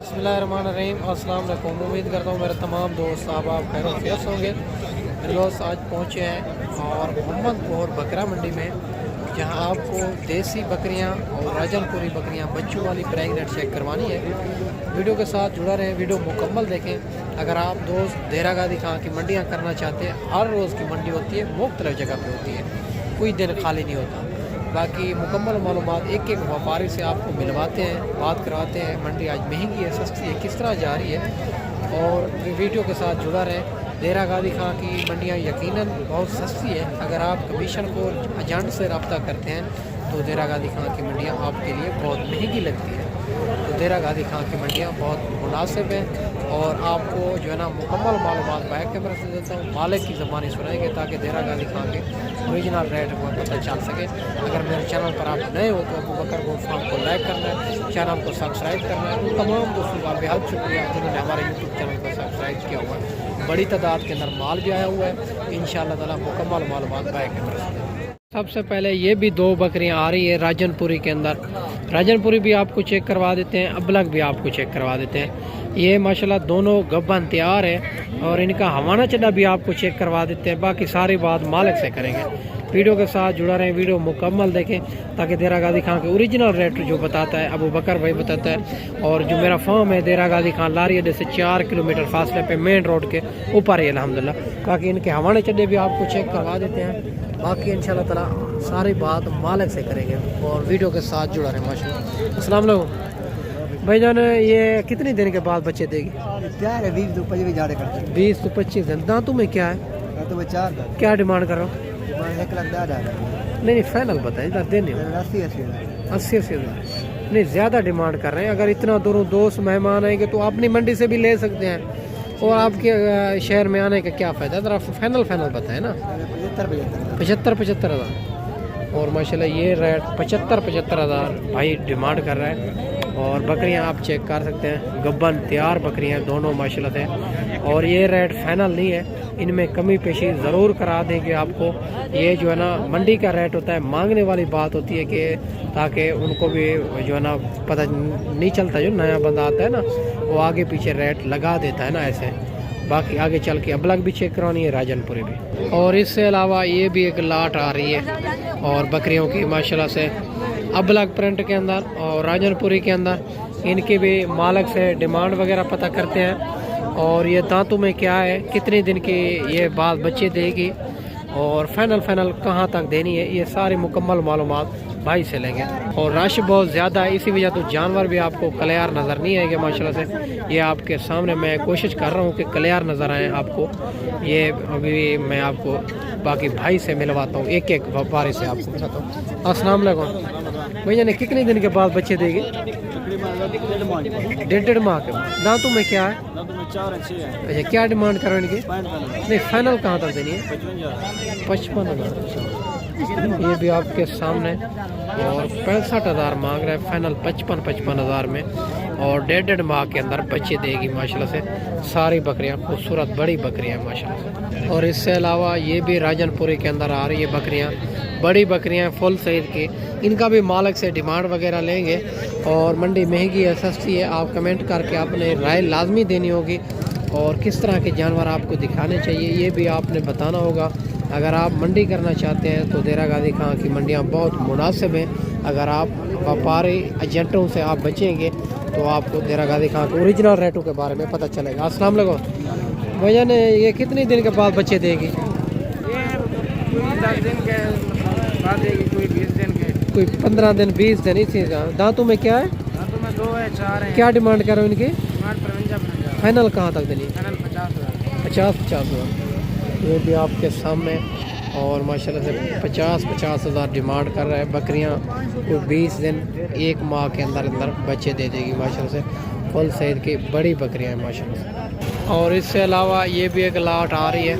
बिस्मिल्लाहिर्रहमानिर्रहीम। अस्सलाम वालेकुम। उम्मीद करता हूँ मेरे तमाम दोस्त आप खैर खैरियत होंगे। मेरे दोस्त आज पहुँचे हैं और मोहम्मदपुर बकरा मंडी में, जहाँ आपको देसी बकरियाँ और राजनपुरी बकरियाँ बच्चों वाली प्रेगनेंट चेक करवानी है। वीडियो के साथ जुड़ा रहें, वीडियो मुकम्मल देखें। अगर आप दोस्त देरा गादी खां की मंडियाँ करना चाहते हैं, हर रोज़ की मंडी होती है, मुख्तलिफ जगह पर होती है, कोई दिन खाली नहीं होता। बाकी मुकम्मल मालूमात एक एक व्यापारी से आपको मिलवाते हैं, बात करवाते हैं। मंडी आज महंगी है, सस्ती है, किस तरह जा रही है, और वीडियो के साथ जुड़ा रहें। देरा गादी खां की मंडियाँ यकीनन बहुत सस्ती है। अगर आप कमीशन को एजेंट से रब्ता करते हैं तो देरा गादी खां की मंडियाँ आपके लिए बहुत महंगी लगती है। तो देरा गादी खां की मंडियाँ बहुत मुनासिब हैं, और आपको जो है ना मुकम्मल मालूमात बैक कैमरा से देता हूँ, मालिक की ज़बानी सुनाएंगे ताकि देरा गादी खां के ओरिजिनल रेट को पता चल सके। अगर मेरे चैनल पर आप नए हो तो अबू बकर गोल्ड फार्म को लाइक करना है, चैनल को सब्सक्राइब करना है। उन तमाम दोस्तों का बेहद शुक्रिया जिन्होंने हमारे यूट्यूब चैनल को सब्सक्राइब किया हुआ है। बड़ी तादाद के अंदर माल भी आया हुआ है, इंशाअल्लाह ताला मुकम्मल मालूमात बैक कैमरा से। सबसे पहले ये भी दो बकरियां आ रही है राजनपुरी के अंदर। राजनपुरी भी आपको चेक करवा देते हैं, अबलग भी आपको चेक करवा देते हैं। ये माशाल्लाह दोनों गब्बन तैयार है, और इनका हवाना चढ़ा भी आपको चेक करवा देते हैं। बाकी सारी बात मालिक से करेंगे। वीडियो के साथ जुड़ा रहें, वीडियो मुकम्मल देखें ताकि देरा गादी खां के ओरिजिनल रेट जो बताता है अबू बकर भाई बताता है। और जो मेरा फार्म है देरा गादी खां लारी अड्डे से 4 किलोमीटर फासले पे मेन रोड के ऊपर है अल्हम्दुलिल्लाह। बाकी इनके हवाने चढ़े भी आपको चेक करवा देते हैं। बाकी इंशाल्लाह ताला सारी बात मालिक से करेंगे, और वीडियो के साथ जुड़ा रहे माशाल्लाह। अस्सलाम वालेकुम भाईजान, ये कितने दिन के बाद बच्चे देगी? तैयार है 20 तो 25 जाड़े करते हैं। 20 तो 25 दिन। दांतों में क्या है? तो मैं 4 क्या डिमांड कर रहा हूँ? 1,10,000 नहीं फाइनल बताएं, इधर देने 80,000 80,000 नहीं, ज़्यादा डिमांड कर रहे हैं। अगर इतना दूरों दोस्त मेहमान आएंगे तो अपनी मंडी से भी ले सकते हैं, और आपके शहर में आने का क्या फ़ायदा? ज़रा फाइनल बताएं ना। 75 हज़ार। और माशाल्लाह ये रेट 75 हज़ार भाई डिमांड कर रहा है। और बकरियां आप चेक कर सकते हैं, गब्बन तैयार बकरियां दोनों माशाल्लाह से। और ये रेट फाइनल नहीं है, इनमें कमी पेशी ज़रूर करा देंगे आपको। ये जो है ना मंडी का रेट होता है, मांगने वाली बात होती है कि ताकि उनको भी जो है ना पता नहीं चलता, जो नया बंदा आता है ना वो आगे पीछे रेट लगा देता है ना ऐसे। बाकी आगे चल के अबलग भी चेक करवानी है, राजनपुरी भी। और इससे अलावा ये भी एक लाट आ रही है और बकरियों की माशाल्लाह से अबलग प्रिंट के अंदर और राजनपुरी के अंदर। इनकी भी मालिक से डिमांड वगैरह पता करते हैं। और ये दांतों में क्या है, कितने दिन की ये बात बच्चे देगी, और फाइनल कहाँ तक देनी है, ये सारी मुकम्मल मालूमात भाई से लेंगे। और रश बहुत ज़्यादा है, इसी वजह तो जानवर भी आपको क्लियर नज़र नहीं आएंगे माशाल्लाह से। ये आपके सामने मैं कोशिश कर रहा हूँ कि क्लियर नज़र आए आपको। ये अभी मैं आपको बाकी भाई से मिलवाता हूँ, एक एक व्यापारी से आपको बताता हूँ। अस्सलाम वालेकुम भैया, ने कितने दिन के बाद बच्चे देगी? 1.5 माह के बाद। दांतों में क्या है? अच्छा, क्या डिमांड करो इनकी? नहीं फाइनल कहाँ तक देनी है? 55 हज़ार। ये भी आपके सामने। और 65 हज़ार मांग रहे हैं, फाइनल 55 हज़ार में। और 1.5 माह के अंदर बच्चे देगी माशाल्लाह से। सारी बकरियां खूबसूरत बड़ी बकरियां माशाल्लाह से। और इससे अलावा ये भी राजनपुरी के अंदर आ रही है बकरियां, बड़ी बकरियां फुल साइज की। इनका भी मालिक से डिमांड वगैरह लेंगे। और मंडी महंगी है सस्ती है, आप कमेंट करके आपने राय लाजमी देनी होगी, और किस तरह के जानवर आपको दिखाने चाहिए ये भी आपने बताना होगा। अगर आप मंडी करना चाहते हैं तो देरा गादी खां की मंडियां बहुत मुनासिब हैं। अगर आप व्यापारी एजेंटों से आप बचेंगे तो आपको देरा गादी खां के ओरिजिनल रेटों के बारे में पता चलेगा। अस्सलाम वालेकुम भैया, ने ये कितने दिन के बाद बच्चे देगी? ये 10 दिन के बाद देगी, कोई 20 दिन के, कोई 15 दिन 20 दिन इसी का। दांतों में क्या है? दांतों में 2 है 4 है। क्या डिमांड करो इनकी? 55 फाइनल कहाँ तक देनी है? 50 हज़ार। ये भी आपके सामने। और माशाल्लाह से 50 हज़ार डिमांड कर रहा है। बकरियां को 20 दिन 1 माह के अंदर बच्चे दे देगी माशाल्लाह से। फुल साइज की बड़ी बकरियां हैं माशाल्लाह से। और इससे अलावा ये भी एक लाट आ रही है,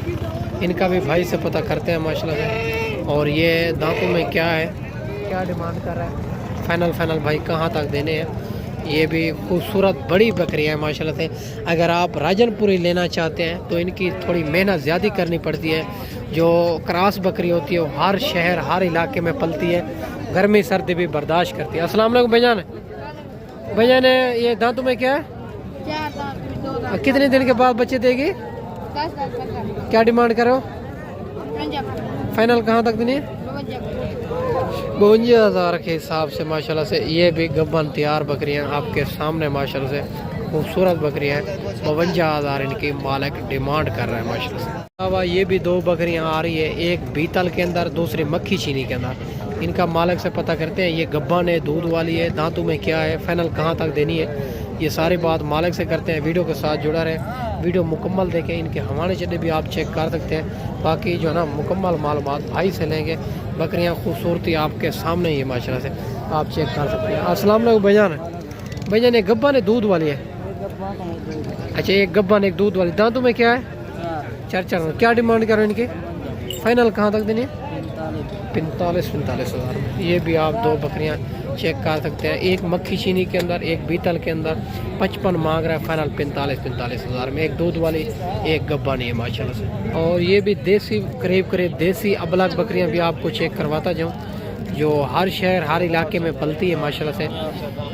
इनका भी भाई से पता करते हैं माशाल्लाह से। और ये दांतों में क्या है, क्या डिमांड कर रहा है? फाइनल भाई कहाँ तक देने हैं? ये भी खूबसूरत बड़ी बकरियां हैं माशाल्लाह से। अगर आप राजनपुरी लेना चाहते हैं तो इनकी थोड़ी मेहनत ज़्यादा करनी पड़ती है। जो क्रॉस बकरी होती है वो हर शहर हर इलाके में पलती है, गर्मी सर्दी भी बर्दाश्त करती है। अस्सलाम वालेकुम भैया ने ये दांतों में क्या है? 4 दांत में 2 दांत। कितने दिन के बाद बच्चे देगी? 10 दांत 15। क्या डिमांड करो? 55। फाइनल कहाँ तक देनी है? 52,000 के हिसाब से माशाल्लाह से ये भी गब्बन तैयार बकरियां आपके सामने माशाल्लाह से खूबसूरत बकरियां हैं। 52,000 इनकी मालिक डिमांड कर रहा है माशाल्लाह से। अलावा ये भी 2 बकरियां आ रही है, एक बीतल के अंदर दूसरी मक्खी चीनी के अंदर। इनका मालिक से पता करते हैं, ये गब्बन है, दूध वाली है, दांतों में क्या है, फाइनल कहाँ तक देनी है, ये सारी बात मालिक से करते हैं। वीडियो के साथ जुड़ा रहे, वीडियो मुकम्मल देखें, इनके हवाले चले भी आप चेक कर सकते हैं। बाकी जो है ना मुकम्मल मालूमात भाई से लेंगे। बकरियां खूबसूरती आपके सामने ही है माशाल्लाह से, आप चेक कर सकते हैं। अस्सलाम वालेकुम भाईजान। भाईजान एक गब्बन है, दूध वाली है? अच्छा, एक गब्बन एक दूध वाली, दांतों में क्या है? 4 क्या डिमांड करो इनकी? फाइनल कहाँ तक देनी है? 45,000 में। ये भी आप 2 बकरियां चेक कर सकते हैं, एक मक्खी चीनी के अंदर, एक बीतल के अंदर। 55 मांग रहा है, फाइनल 45,000 में। एक दूध वाली, एक गब्बा नहीं है माशाल्लाह से। और ये भी देसी करीब देसी अबलग बकरियां भी आपको चेक करवाता जाऊँ, जो हर शहर हर इलाके में पलती है माशाल्लाह से।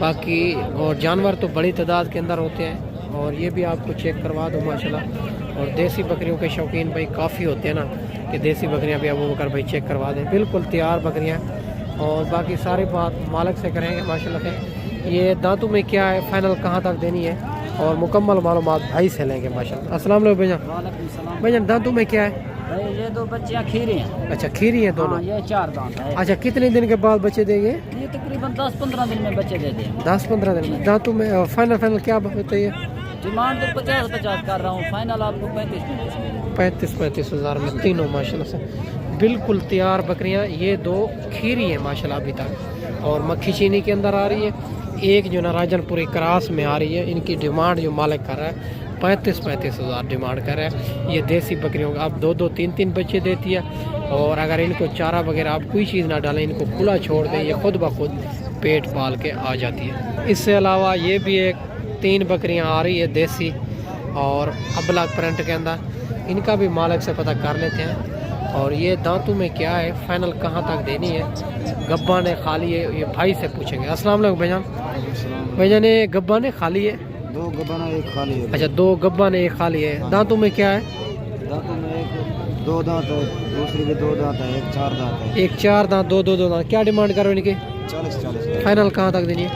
बाकी और जानवर तो बड़ी तादाद के अंदर होते हैं, और ये भी आपको चेक करवा दूँ माशाल्लाह। और देसी बकरियों के शौकीन भाई काफ़ी होते हैं ना, कि देसी बकरियां भी अबू बकर भाई चेक करवा दें। बिल्कुल तैयार बकरियां, और बाकी सारी बात मालिक से करेंगे माशाल्लाह से। ये दांतों में क्या है, फाइनल कहाँ तक देनी है, और मुकम्मल मालूमात भाई से लेंगे माशाल्लाह। अस्सलाम वालेकुम भैया। भैया दांतों में क्या है? ये 2 बच्चियाँ खीरी हैं। अच्छा, खीरी है दोनों? ये 4 दांत है। अच्छा, कितने दिन के बाद बच्चे देंगे? ये तकरीबन 10-15 दिन में बच्चे दे दें। 10-15 दिन में। दांतों में फाइनल क्या बताइए? डिमांड तो 50-50 कर रहा हूँ, फाइनल आपको 35,000 में तीनों माशाल्लाह से बिल्कुल तैयार बकरियां। ये 2 खीरी है माशाल्लाह अभी तक, और मक्खी चीनी के अंदर आ रही है। एक जो ना राजनपुरी क्रास में आ रही है। इनकी डिमांड जो मालिक कर रहा है 35,000 डिमांड कर रहा है। ये देसी बकरियों का आप 2-2, 3-3 बच्चे देती है, और अगर इनको चारा वगैरह आप कोई चीज़ ना डालें, इनको खुला छोड़ दें, ये खुद ब खुद पेट पाल के आ जाती है। इससे अलावा ये भी एक 3 बकरियां आ रही है देसी और अबलग प्रिंट के अंदर। इनका भी मालिक से पता कर लेते हैं। और ये दांतों में क्या है, फाइनल कहाँ तक देनी है, गब्बा ने खाली है, ये भाई से पूछेंगे। अस्सलाम वालेकुम भाईजान। भाईजान ये गब्बा ने खाली है? 2 गब्बन एक खाली है। अच्छा, 2 गब्बा ने एक खाली है। दांतों में क्या है? दांतों में एक 2 दांत है, दूसरी भी 2 दांत है, एक 4 दांत है। एक 4 दांत, 2 दांत। क्या डिमांड करो इनकी? 40 फाइनल कहाँ तक देनी है?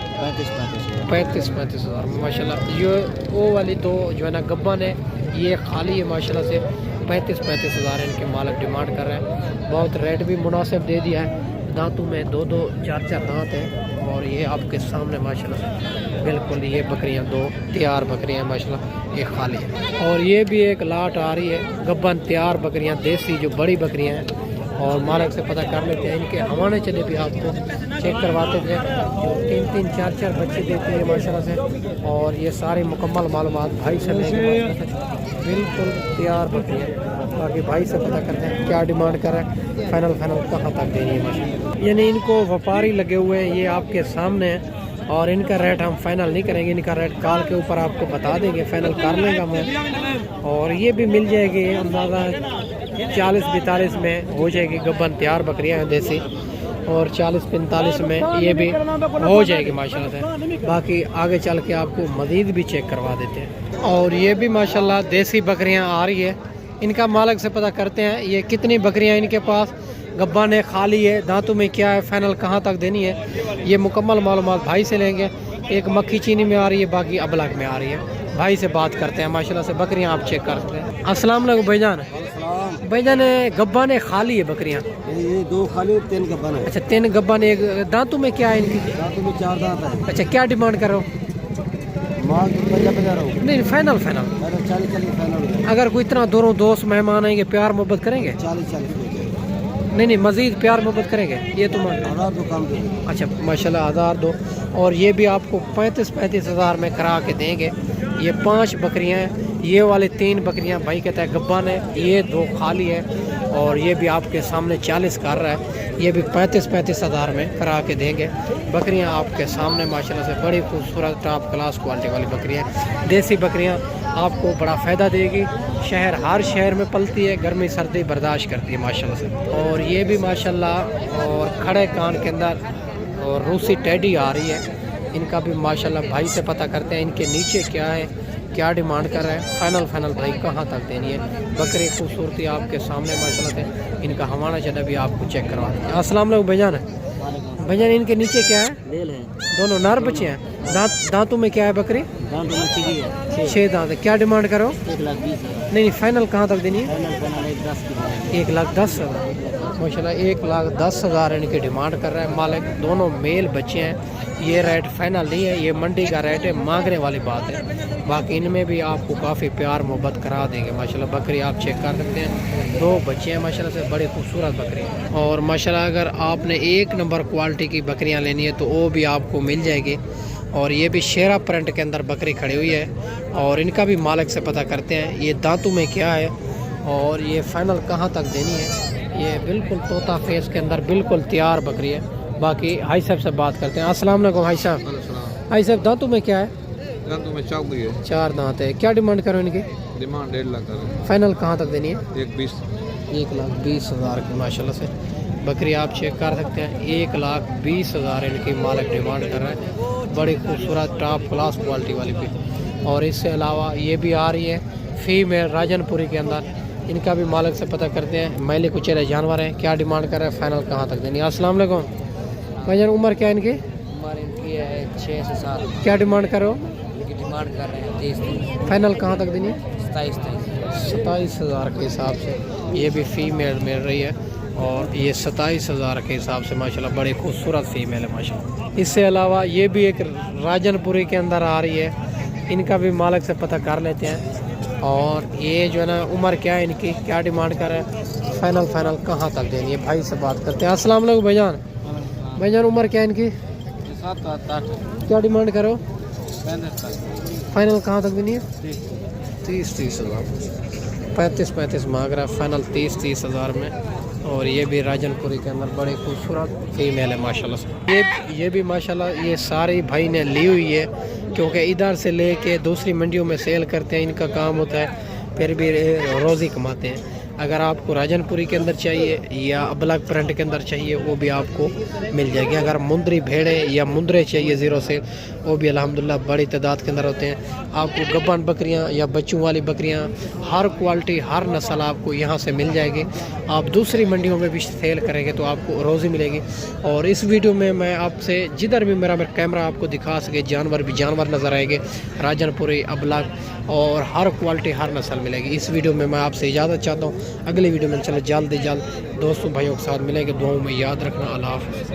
35 35,000 माशाल्लाह। ये वो वाली 2 जो है ना गब्बन है, ये खाली है माशाल्लाह से। 35,000 इनके मालिक डिमांड कर रहे हैं। बहुत रेट भी मुनासिब दे दिया है। दांतों में 2-2, 4-4 दांत हैं, और ये आपके सामने माशाल्लाह से बिल्कुल ये बकरियां 2 तैयार बकरियां माशाल्लाह, ये खाली है। और ये भी एक लाट आ रही है गब्बन तैयार बकरियां देसी, जो बड़ी बकरियां हैं, और मालिक से पता कर लेते हैं। इनके हवाने चले भी आपको चेक करवाते थे, जो 3-3, 4-4 बच्चे देते हैं माशाल्लाह से। और ये सारी मुकम्मल मालूमात भाई से लेंगे। बिल्कुल तैयार बकरियां। बाकी भाई से पता करते हैं क्या डिमांड कर रहे हैं, फाइनल कहाँ तक देनी है माशाल्लाह। यानी इनको व्यापारी लगे हुए हैं, ये आपके सामने है, और इनका रेट हम फाइनल नहीं करेंगे। इनका रेट कॉल के ऊपर आपको बता देंगे, फाइनल कर लेंगे मैं। और ये भी मिल जाएगी अंदाज़ा 40-42 में हो जाएगी। गब्बन तैयार बकरियां हैं देसी, और 40-45 में ये भी हो जाएगी माशाल्लाह से। बाकी आगे चल के आपको मज़ीद भी चेक करवा देते हैं। और ये भी माशाल्लाह देसी बकरियां आ रही है। इनका मालिक से पता करते हैं ये कितनी बकरियां इनके पास, गब्बा ने खाली है, दांतों में क्या है, फाइनल कहाँ तक देनी है, ये मुकम्मल मालूमात भाई से लेंगे। एक मक्खी चीनी में आ रही है, बाकी अबलग में आ रही है। भाई से बात करते हैं माशाल्लाह से। बकरियां आप चेक कर सकते हैं। अस्सलाम वालेकुम भाईजान। भाईजान गब्बा ने खाली है बकरियां? ये 2 खाली, 3 गब्बन है। अच्छा, 3 गब्बा ने। दांतों में क्या है इनकी? दांतों में 4 दांत है। अच्छा, क्या डिमांड करो? माल 50 रहा हूँ। नहीं, फाइनल 40 फाइनल। अगर कोई इतना दोनों दोस्त मेहमान आएंगे, प्यार मोहब्बत करेंगे? 40 नहीं, मज़ीद प्यार मोहब्बत करेंगे ये तो मान। अच्छा माशाल्लाह, 1000 दो। और ये भी आपको 35,000 में करा के देंगे। ये 5 बकरियां हैं, ये वाले 3 बकरियां भाई कहता है गब्बन है, ये 2 खाली है, और ये भी आपके सामने 40 कर रहा है। ये भी 35,000 में करा के देंगे। बकरियां आपके सामने माशाल्लाह से बड़ी खूबसूरत टॉप क्लास क्वालिटी वाली बकरियां। देसी बकरियां आपको बड़ा फ़ायदा देगी। हर शहर में पलती है, गर्मी सर्दी बर्दाश्त करती है माशाल्लाह से। और ये भी माशाल्लाह, और खड़े कान के अंदर और रूसी टेडी आ रही है। इनका भी माशाल्लाह भाई से पता करते हैं इनके नीचे क्या है, کیا ڈیمانڈ کر رہے ہیں، فائنل بھائی کہاں تک دینی ہے. بکری خوبصورتی آپ کے سامنے ماشاءاللہ سے. ان کا حوالہ چلا بھی آپ کو چیک کروا دیں گے. السلام علیکم بھائی جان ان کے نیچے کیا ہے؟ لیل ہے. دونوں نر بچے ہیں. دانتوں میں کیا ہے بکری؟ دانتوں میں چگی ہے. 6 دانت ہے. کیا ڈیمانڈ کرو؟ 1,20,000. نہیں فائنل کہاں تک دینی ہے؟ فائنل 1,10 کی بات ہے. 1,10,000 ماشاءاللہ. 1,10,000 ان کی ڈیمانڈ کر رہا ہے مالک. دونوں میل بچے ہیں. یہ ریٹ فائنل نہیں ہے، یہ منڈی کا ریٹ ہے، مانگنے والی بات ہے. باقی ان میں بھی آپ کو کافی پیار محبت کرا دیں گے ماشاءاللہ. بکری آپ چیک کر سکتے ہیں. 2 بچے ہیں ماشاءاللہ سے، بڑی خوبصورت بکری ہیں. اور ماشاءاللہ اگر آپ نے 1 نمبر کوالٹی کی بکریاں لینی ہے تو وہ بھی آپ کو مل جائے گی. اور یہ بھی شیرا پرنٹ کے اندر بکری کھڑی ہوئی ہے. اور ان کا بھی مالک سے پتہ کرتے ہیں یہ دانتوں میں کیا ہے اور یہ فائنل کہاں تک دینی ہے. یہ بالکل طوطا فیس کے اندر بالکل تیار بکری ہے. باقی حاج صاحب سے بات کرتے ہیں. السلام علیکم حاج صاحب. حاج صاحب دانتوں میں کیا ہے؟ دانتوں میں چاوی ہے. 4 دانت ہے. کیا ڈیمانڈ کرو ان کی؟ ڈیمانڈ 1.5 لاکھ ہے. فائنل کہاں تک دینی ہے؟ 1,20,000. 1,20,000 کی ماشاءاللہ سے بکری آپ چیک کر سکتے ہیں. 1,20,000 ان کی مالک ڈیمانڈ کر رہا ہے. بڑی خوبصورت ٹاپ کلاس کوالٹی والی بھی. اور اس سے علاوہ یہ بھی آ رہی ہے فیمیل راجن پوری کے اندر. ان کا بھی مالک سے پتہ کرتے ہیں. میلے کچیرے جانور ہیں. کیا ڈیمانڈ کر رہے ہیں، فائنل کہاں تک دینی ہے. السلام علیکم بھائی جان. عمر کیا ان کی؟ عمر ان کی ہے 6 سے 7. کیا ڈیمانڈ کرو؟ ان کی ڈیمانڈ کر رہے ہیں 30. فائنل کہاں تک دینی ہے؟ 27. 27,000 کے حساب سے یہ بھی فیمیل مل رہی ہے. اور یہ 27,000 کے حساب سے ماشاءاللہ بڑی خوبصورت فیمیل ہے ماشاءاللہ. اس سے علاوہ یہ بھی ایک راجن پوری کے اندر آ رہی ہے. ان کا بھی مالک سے پتہ کر لیتے ہیں. اور یہ جو ہے نا عمر کیا ہے ان کی، کیا ڈیمانڈ کر رہے ہیں، فائنل کہاں تک دینی ہے. بھائی سے بات کرتے ہیں. السلام علیکم بھائی جان. بھائی جان عمر کیا ہے ان کی؟ 7 کیا ڈیمانڈ کرو، 35. فائنل کہاں تک دینی ہے؟ 30,000. 35 مانگ رہا ہے. فائنل 30,000 میں. اور یہ بھی راجن پوری کے اندر بڑی خوبصورت فیمیل ہے ماشاءاللہ سے. یہ بھی ماشاءاللہ یہ ساری بھائی نے لی ہوئی ہے کیونکہ ادھر سے لے کے دوسری منڈیوں میں سیل کرتے ہیں. ان کا کام ہوتا ہے، پھر بھی روزی کماتے ہیں. اگر آپ کو راجن پوری کے اندر چاہیے یا ابلگ پرنٹ کے اندر چاہیے وہ بھی آپ کو مل جائے گی. اگر مندری بھیڑیں یا مندرے چاہیے 0 سے وہ بھی الحمدللہ بڑی تعداد کے اندر ہوتے ہیں. آپ کو گبن بکریاں یا بچوں والی بکریاں ہر کوالٹی ہر نسل آپ کو یہاں سے مل جائے گی. آپ دوسری منڈیوں میں بھی سیل کریں گے تو آپ کو روزی ملے گی. اور اس ویڈیو میں میں آپ سے جدھر بھی میرا کیمرہ آپ کو دکھا سکے جانور نظر آئے گے. راجن پوری ابلگ اور ہر کوالٹی ہر نسل ملے گی. اس ویڈیو میں آپ سے اجازت چاہتا ہوں. اگلی ویڈیو میں چلے جلد دوستوں بھائیوں کے ساتھ ملیں گے. دعاؤں میں یاد رکھنا. اللہ حافظ.